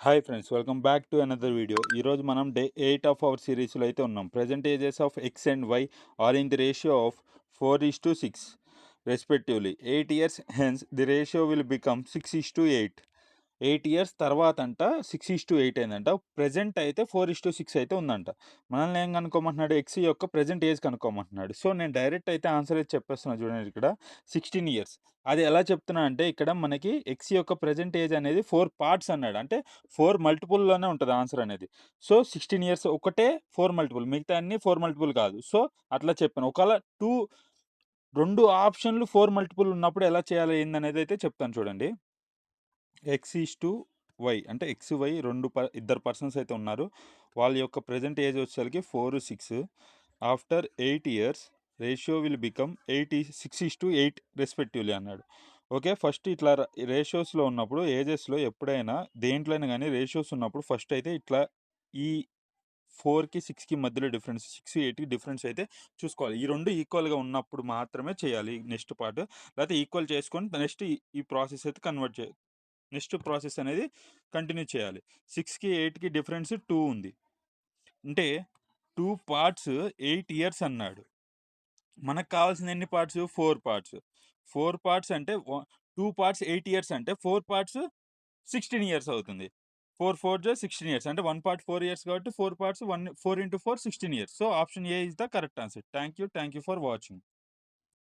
Hi friends, welcome back to another video. ఈరోజు మనం day 8 of our సిరీస్లో అయితే ఉన్నాం. Present ages of x and y are in the ratio of 4:6 respectively. 8 years hence the ratio will become 6:8. 8 years తర్వాత అంట 6:8 అయిందంట. Present అయితే 4:6 అయితే ఉందంట. మనల్ని ఏం కనుక్కోమంటున్నాడు? ఎక్స్ యొక్క ప్రెజెంట్ ఏజ్ కనుక్కోమంటున్నాడు. సో నేను డైరెక్ట్ అయితే ఆన్సర్ అయితే చెప్పేస్తున్నా చూడండి. ఇక్కడ 16 years. అది ఎలా చెప్తున్నా అంటే ఇక్కడ మనకి ఎక్స్ యొక్క ప్రెజెంట్ ఏజ్ అనేది 4 పార్ట్స్ అన్నాడు. అంటే 4 మల్టిపుల్‌లోనే ఉంటది ఆన్సర్ అనేది. సో 16 ఇయర్స్ ఒకటే 4 మల్టిపుల్. మిగతా అన్నీ 4 మల్టిపుల్ కాదు. సో అట్లా చెప్పాను. ఒకవేళ 2 ఆప్షన్‌లు 4 మల్టిపుల్ ఉన్నప్పుడు ఎలా చేయాలి ఏందనేది అయితే చెప్తాను చూడండి. ఎక్స్ ఈస్ టు వై అంటే ఎక్స్, వై ఇద్దరు పర్సన్స్ అయితే ఉన్నారు. వాళ్ళ యొక్క ప్రెజెంట్ ఏజ్ వచ్చేసరికి 4, 6. After 8 years ratio will become 6:8 respectively అన్నాడు. ఓకే. ఫస్ట్ ఇట్లా రేషియోస్‌లో ఉన్నప్పుడు ఏజెస్‌లో ఎప్పుడైనా దేంట్లోనైనా గానీ రేషియోస్ ఉన్నప్పుడు ఫస్ట్ అయితే ఇట్లా ఈ 4కి, 6కి మధ్యలో డిఫరెన్స్ 6, 8కి డిఫరెన్స్ అయితే చూసుకోవాలి. ఈ 2 ఈక్వల్‌గా ఉన్నప్పుడు మాత్రమే చేయాలి నెక్స్ట్ పార్ట్. లేకపోతే ఈక్వల్ చేసుకొని నెక్స్ట్ ఈ ప్రాసెస్ అయితే నెక్స్ట్ ప్రాసెస్ అనేది కంటిన్యూ చేయాలి. 6కి, 8కి డిఫరెన్స్ 2 ఉంది. అంటే 2 పార్ట్స్ 8 ఇయర్స్ అన్నాడు. మనకు కావాల్సిన ఎన్ని పార్ట్స్? 4 పార్ట్స్. 4 పార్ట్స్ అంటే 2 పార్ట్స్ 8 ఇయర్స్ అంటే 4 పార్ట్స్ 16 ఇయర్స్ అవుతుంది. 4, 4 జా 16 ఇయర్స్. అంటే 1 పార్ట్ 4 ఇయర్స్ కాబట్టి 4 parts 4 into 4 16 years. So option A is the correct answer. Thank you for watching.